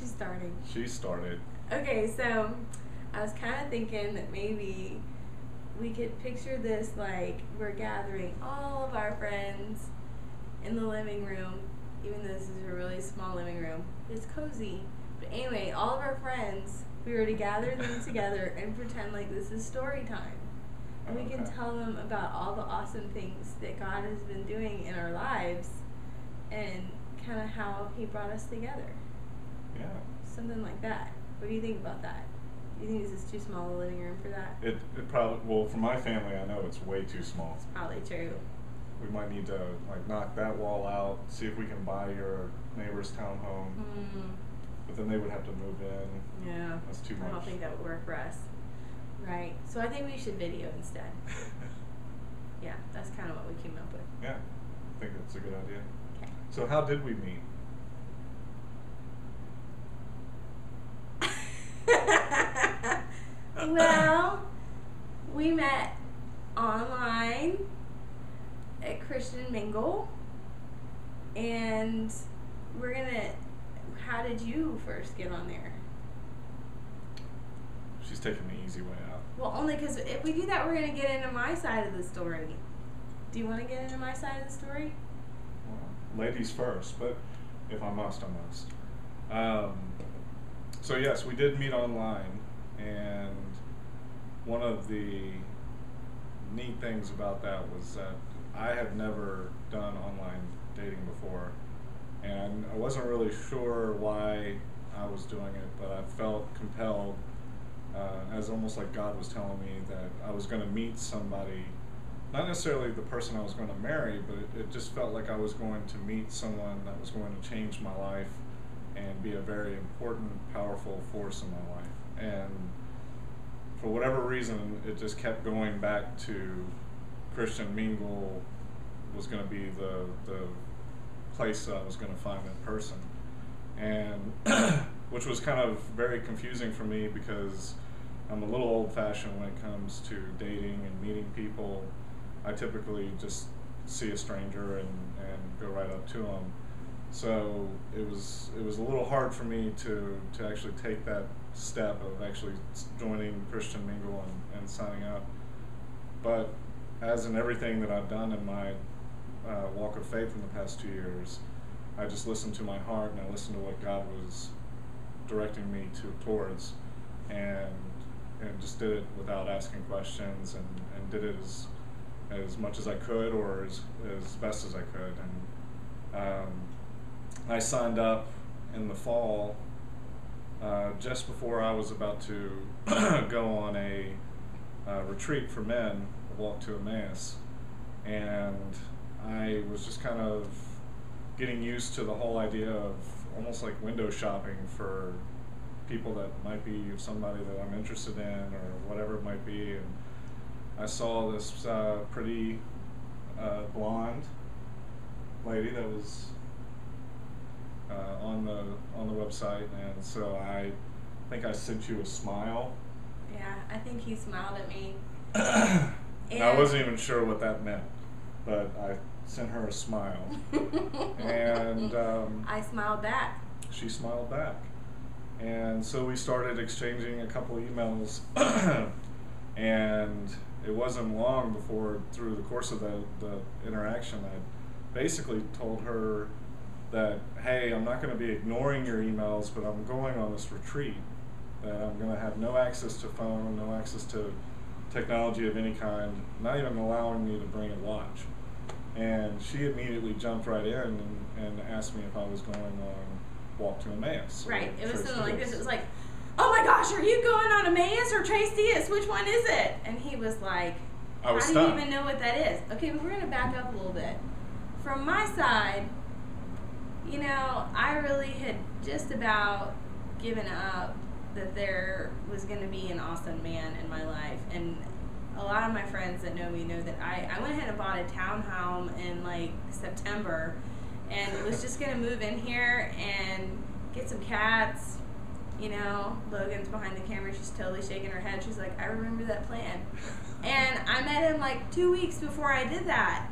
she's starting. She started. Okay, so I was kind of thinking that maybe we could picture this like we're gathering all of our friends in the living room, even though this is a really small living room. It's cozy. But anyway, all of our friends, we were to gather them together and pretend like this is story time. And we can tell them about all the awesome things that God has been doing in our lives and kind of how he brought us together. Yeah. Something like that. What do you think about that? Do you think this is too small a living room for that? It probably, well, for my family, I know it's way too small. It's probably true. We might need to like knock that wall out, see if we can buy your neighbor's townhome. But then they would have to move in. Yeah. That's too much. I don't think that would work for us. Right. So I think we should video instead. Yeah, that's kind of what we came up with. Yeah, I think that's a good idea. Okay. So how did we meet? Well, we met online at Christian Mingle, and we're gonna. How did you first get on there? She's taking the easy way out. Well, only because if we do that, we're gonna get into my side of the story. Do you want to get into my side of the story? Well, ladies first, but if I must, I must. So yes, we did meet online, and one of the neat things about that was that I had never done online dating before, and I wasn't really sure why I was doing it, but I felt compelled, as almost like God was telling me that I was going to meet somebody, not necessarily the person I was going to marry, but it just felt like I was going to meet someone that was going to change my life and be a very important, powerful force in my life. And for whatever reason, it just kept going back to Christian Mingle was going to be the place that I was going to find that person. And which was kind of very confusing for me because I'm a little old-fashioned when it comes to dating and meeting people. I typically just see a stranger and go right up to them. So it was a little hard for me to actually take that step of actually joining Christian Mingle and signing up. But as in everything that I've done in my walk of faith in the past 2 years, I just listened to my heart and I listened to what God was directing me towards, and just did it without asking questions, and did it as much as I could, or as best as I could. And I signed up in the fall, just before I was about to go on a retreat for men, a walk to Emmaus, and I was just kind of getting used to the whole idea of almost like window shopping for people that might be somebody that I'm interested in or whatever it might be. And I saw this pretty blonde lady that was on the website, and so I think I sent you a smile. Yeah, I think he smiled at me. And I wasn't even sure what that meant, but I sent her a smile. And I smiled back. She smiled back. And so we started exchanging a couple emails, and it wasn't long before, through the course of the interaction, I basically told her that, hey, I'm not going to be ignoring your emails, but I'm going on this retreat, that I'm going to have no access to phone, no access to technology of any kind, not even allowing me to bring a watch. And she immediately jumped right in and asked me if I was going on Walk to Emmaus. Right, it was something like this. It was like, oh my gosh, are you going on Emmaus or Trace Diaz? Which one is it? And he was like, how do you even know what that is? Okay, but we're going to back up a little bit. From my side, you know, I really had just about given up that there was going to be an awesome man in my life. And a lot of my friends that know me know that I went ahead and bought a townhome in like September, and was just going to move in here and get some cats. You know, Logan's behind the camera. She's totally shaking her head. She's like, I remember that plan. And I met him like 2 weeks before I did that.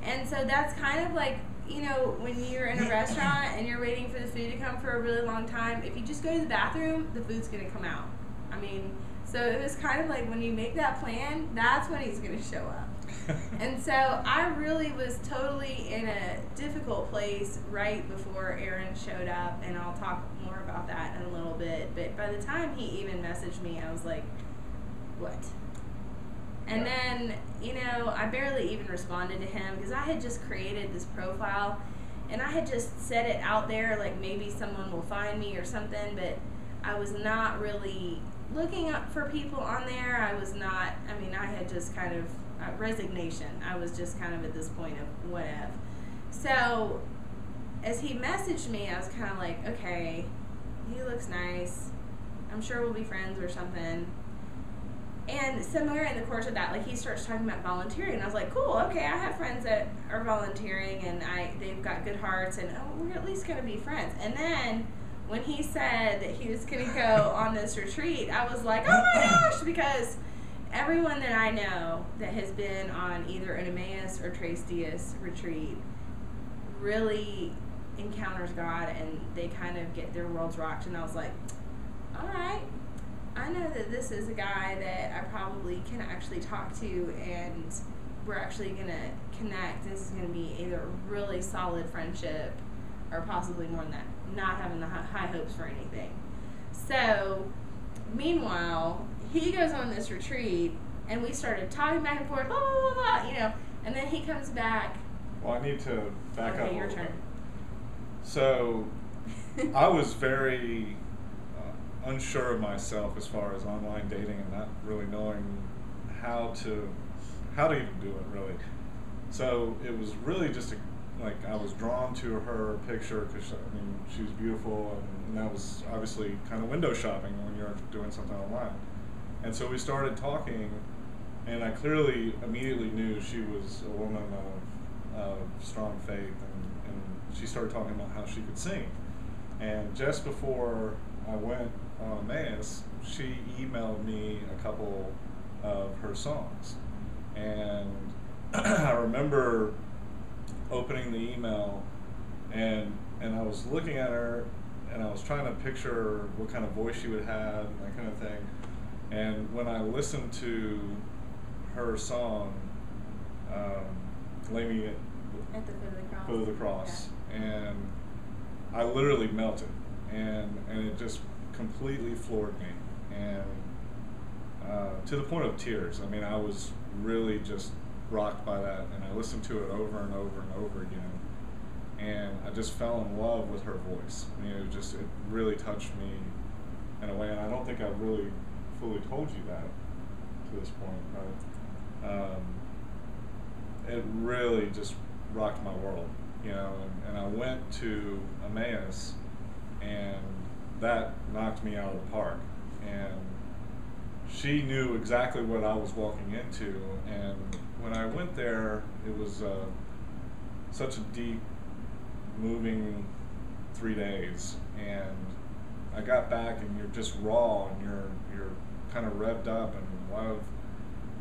And so that's kind of like you know, when you're in a restaurant and you're waiting for the food to come for a really long time, if you just go to the bathroom, the food's going to come out. I mean, so it was kind of like when you make that plan, that's when he's going to show up. And so I really was totally in a difficult place right before Aaron showed up, and I'll talk more about that in a little bit. But by the time he even messaged me, I was like, what? And then, you know, I barely even responded to him because I had just created this profile and I had just set it out there like maybe someone will find me or something, but I was not really looking up for people on there. I was not, I mean, I had just kind of resignation. I was just kind of at this point of what if. So as he messaged me, I was kind of like, okay, he looks nice. I'm sure we'll be friends or something. And somewhere in the course of that, like, he starts talking about volunteering, and I was like, cool, okay, I have friends that are volunteering, and they've got good hearts, and we're at least going to be friends. And then when he said that he was going to go on this retreat, I was like, oh my gosh, because everyone that I know that has been on either an Emmaus or Trace Diaz retreat really encounters God, and they kind of get their worlds rocked. And I was like, all right, I know that this is a guy that I probably can actually talk to, and we're actually going to connect. This is going to be either a really solid friendship or possibly more than that, not having the high hopes for anything. So meanwhile, he goes on this retreat, and we started talking back and forth, blah, blah, blah, blah, you know, and then he comes back. Well, I need to back up a your little turn. bit. So I was very unsure of myself as far as online dating and not really knowing how to even do it, really. So it was really just like I was drawn to her picture because, I mean, she was beautiful, and that was obviously kind of window shopping when you're doing something online. And so we started talking, and I clearly immediately knew she was a woman of strong faith, and she started talking about how she could sing. And just before I went on Emmaus, she emailed me a couple of her songs. And I remember opening the email, and I was looking at her, and I was trying to picture what kind of voice she would have and that kind of thing. And when I listened to her song, Lay Me At the Foot of the Cross, yeah. And I literally melted, and it just completely floored me, and to the point of tears. I mean, I was really just rocked by that, and I listened to it over and over and over again, and I just fell in love with her voice. I mean, it really touched me in a way, and I don't think I've really fully told you that to this point, but it really just rocked my world, you know, and I went to Emmaus, and that knocked me out of the park. And she knew exactly what I was walking into, and when I went there, it was such a deep, moving 3 days, and I got back, and you're just raw, and you're kind of revved up, and a lot of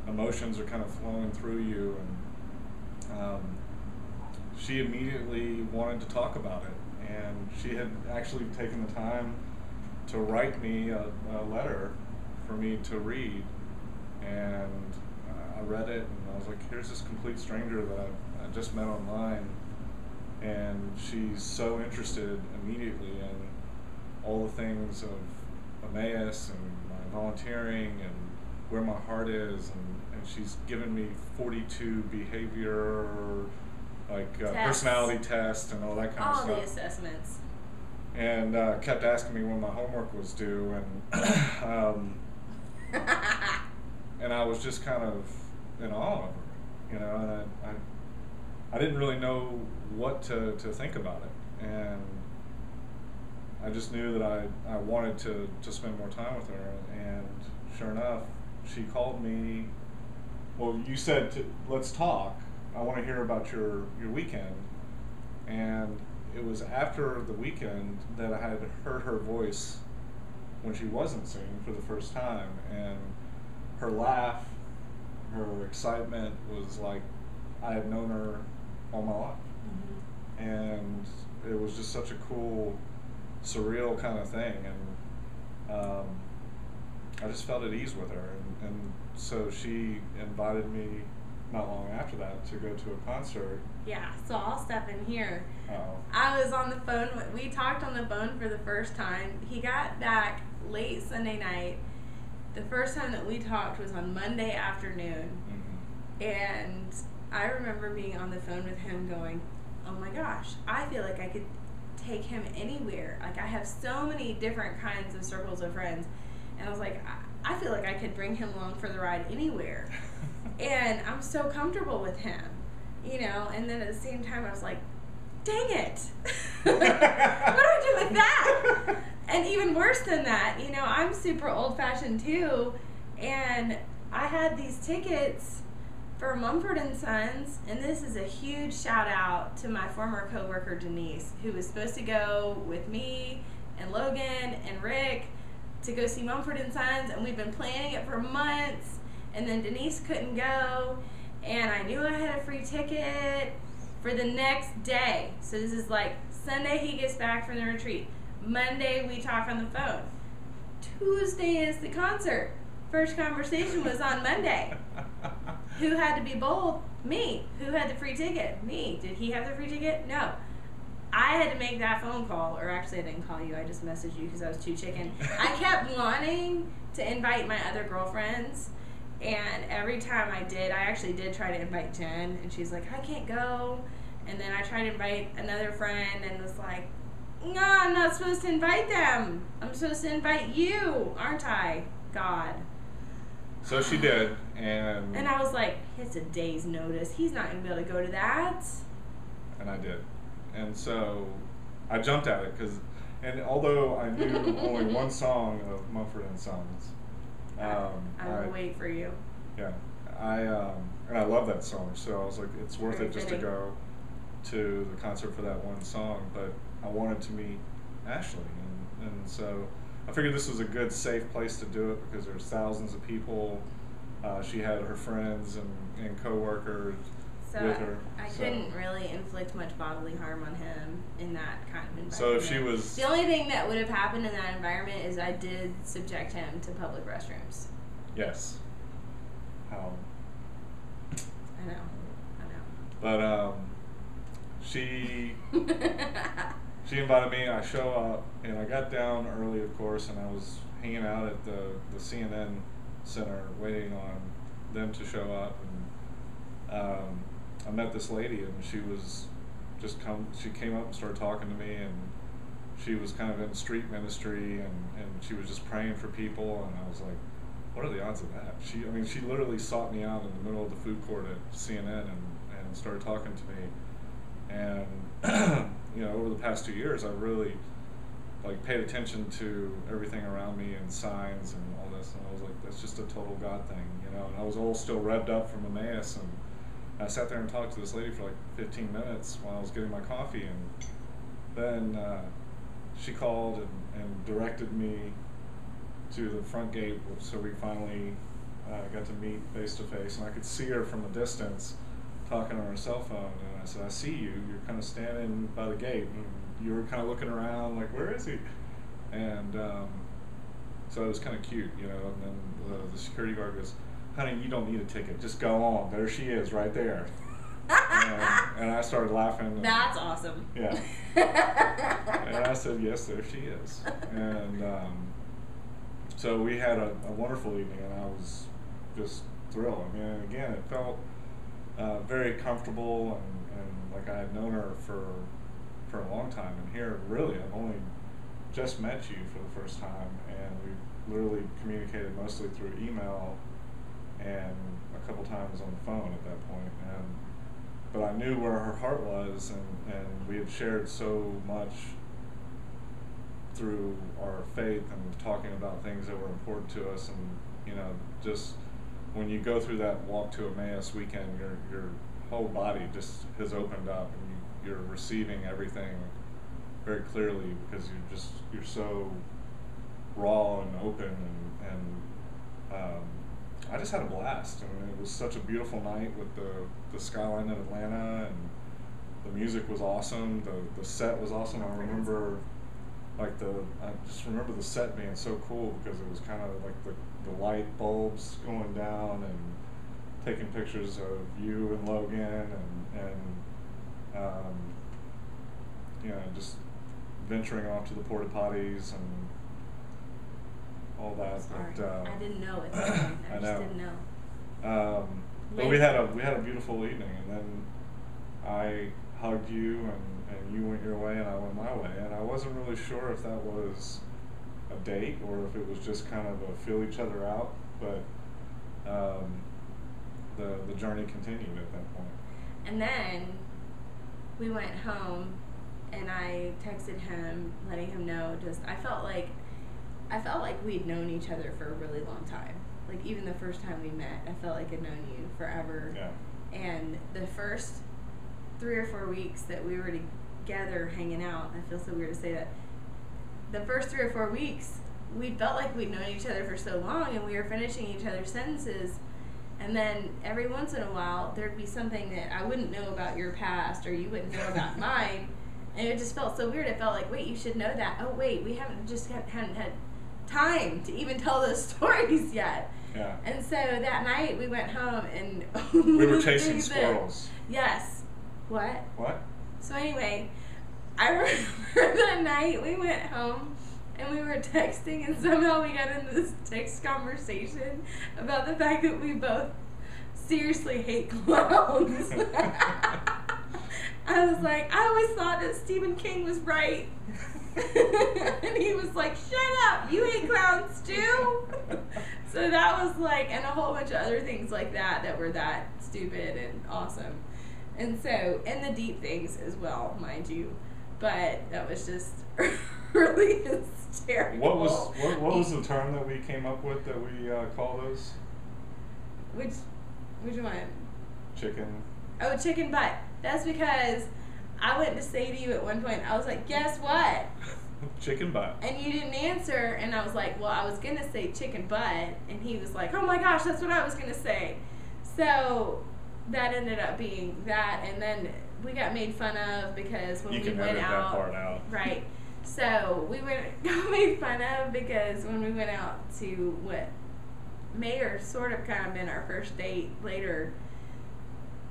emotions are kind of flowing through you, and she immediately wanted to talk about it, and she had actually taken the time to write me a letter for me to read, and I read it, and I was like, here's this complete stranger that I just met online, and she's so interested immediately in all the things of Emmaus and my volunteering and where my heart is, and she's given me 42 behavior, like personality tests and all that kind of stuff. All the assessments. And kept asking me when my homework was due, and and I was just kind of in awe of her, you know, and I didn't really know what to think about it, and I just knew that I wanted to spend more time with her, and sure enough, she called me. Well, you said, let's talk. I want to hear about your weekend. And it was after the weekend that I had heard her voice when she wasn't singing for the first time. And her laugh, her excitement was like I had known her all my life. and it was just such a cool, surreal kind of thing, and I just felt at ease with her, and so she invited me not long after that to go to a concert. Yeah, so I'll step in here. Oh. I was on the phone. We talked on the phone for the first time. He got back late Sunday night. The first time that we talked was on Monday afternoon. Mm-hmm. And I remember being on the phone with him going, oh my gosh, I feel like I could take him anywhere. Like, I have so many different kinds of circles of friends. And I was like, I feel like I could bring him along for the ride anywhere. And I'm so comfortable with him, you know. And then at the same time, I was like, dang it. What do I do with that? And even worse than that, you know, I'm super old-fashioned too. And I had these tickets for Mumford & Sons, and this is a huge shout out to my former coworker Denise, who was supposed to go with me and Logan and Rick to go see Mumford & Sons, and we've been planning it for months, and then Denise couldn't go, and I knew I had a free ticket for the next day. So this is like Sunday he gets back from the retreat. Monday we talk on the phone. Tuesday is the concert. First conversation was on Monday. Who had to be bold? Me. Who had the free ticket? Me. Did he have the free ticket? No. I had to make that phone call, or actually I didn't call you, I just messaged you because I was too chicken. I kept wanting to invite my other girlfriends, and every time I did, I actually did try to invite Jen, and she's like, I can't go. And then I tried to invite another friend and was like, no, I'm not supposed to invite them. I'm supposed to invite you, aren't I, God? So she did, and I was like, it's a day's notice. He's not going to be able to go to that. And I did. And so I jumped at it, and although I knew only one song of Mumford & Sons, I will wait for you. Yeah, and I love that song, so I was like, it's worth it just to go to the concert for that one song. But I wanted to meet Ashley, and so I figured this was a good, safe place to do it because there's thousands of people. She had her friends and coworkers with her. I couldn't really inflict much bodily harm on him in that kind of environment. So she was... The only thing that would have happened in that environment is I did subject him to public restrooms. Yes. How? I know. But she invited me. I show up, and I got down early, of course, and I was hanging out at the CNN Center waiting on them to show up, and I met this lady, and she was she came up and started talking to me, and she was kind of in street ministry, and she was just praying for people, and I was like, what are the odds of that? She literally sought me out in the middle of the food court at CNN and started talking to me. And you know, over the past 2 years, I've really paid attention to everything around me and signs and all this, and I was like, that's just a total God thing, you know. And I was all still revved up from Emmaus, and I sat there and talked to this lady for 15 minutes while I was getting my coffee, and then she called and directed me to the front gate, so we finally got to meet face to face, and I could see her from a distance talking on her cell phone, and I said, I see you, you're kind of standing by the gate, and you were kind of looking around like, where is he? And so it was kind of cute, you know. And then the security guard goes, honey, you don't need a ticket, just go on, there she is right there. and I started laughing. That's awesome. Yeah. And I said, yes, there she is. And so we had a wonderful evening, and I was just thrilled. I mean, again, it felt very comfortable, and like I had known her for a long time. And here, really, I've only just met you for the first time, and we've literally communicated mostly through email and a couple times on the phone at that point. But I knew where her heart was, and we had shared so much through our faith and talking about things that were important to us. And you know, just when you go through that walk to Emmaus weekend, your whole body just has opened up, and you're receiving everything very clearly because you're so raw and open, and I just had a blast. I mean, it was such a beautiful night with the skyline of Atlanta, the music was awesome. The set was awesome. I remember, I just remember the set being so cool because it was kind of like the light bulbs going down and taking pictures of you and Logan and just venturing off to the porta potties and all that. Sorry, but, I didn't know it. I just didn't know. But we had a beautiful evening, and then I hugged you, and you went your way, and I went my way, and I wasn't really sure if that was a date or if it was just kind of a feel each other out, but the journey continued at that point. And then we went home, and I texted him, letting him know. I felt like we'd known each other for a really long time. Like, even the first time we met, I felt like I'd known you forever. Yeah. And the first 3 or 4 weeks that we were together hanging out, I feel so weird to say that, the first 3 or 4 weeks, we felt like we'd known each other for so long, and we were finishing each other's sentences. And then every once in a while, there'd be something that I wouldn't know about your past, or you wouldn't know about mine. And it just felt so weird. It felt like, wait, you should know that. Oh, wait, we hadn't had time to even tell those stories yet. Yeah. And so that night we went home and we were chasing squirrels. Yes. What? What? So anyway, I remember that night we went home and we were texting, and somehow we got into this text conversation about the fact that we both seriously hate clowns. I was like, I always thought that Stephen King was right. And he was like, shut up, you hate clowns too? So that was like, and a whole bunch of other things like that were that stupid and awesome. And so, and the deep things as well, mind you. But that was just really hysterical. What was the term that we came up with that we call those? Which one? Chicken. Oh, chicken butt. That's because I went to say to you at one point, I was like, guess what? Chicken butt. And you didn't answer, and I was like, well, I was going to say chicken butt, and he was like, oh my gosh, that's what I was going to say. So that ended up being that, and then we got made fun of because when we went out. You can edit that part out. Right. So we got made fun of because when we went out to what may or sort of kind of been our first date later,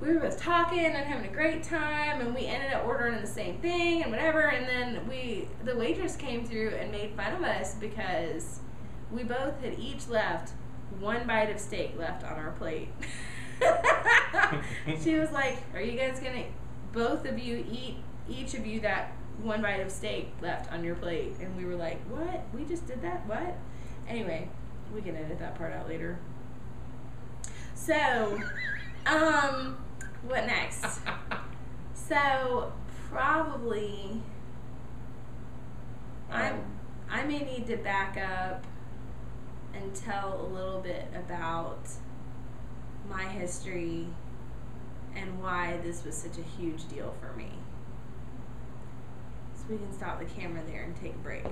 we were both talking and having a great time, and we ended up ordering the same thing and whatever, and then the waitress came through and made fun of us because we both had each left one bite of steak left on our plate. She was like, are you guys gonna both of you eat each of you that one bite of steak left on your plate? And we were like, what? We just did that? What? Anyway, we can edit that part out later. So what next? So probably I may need to back up and tell a little bit about my history and why this was such a huge deal for me. So we can stop the camera there and take a break.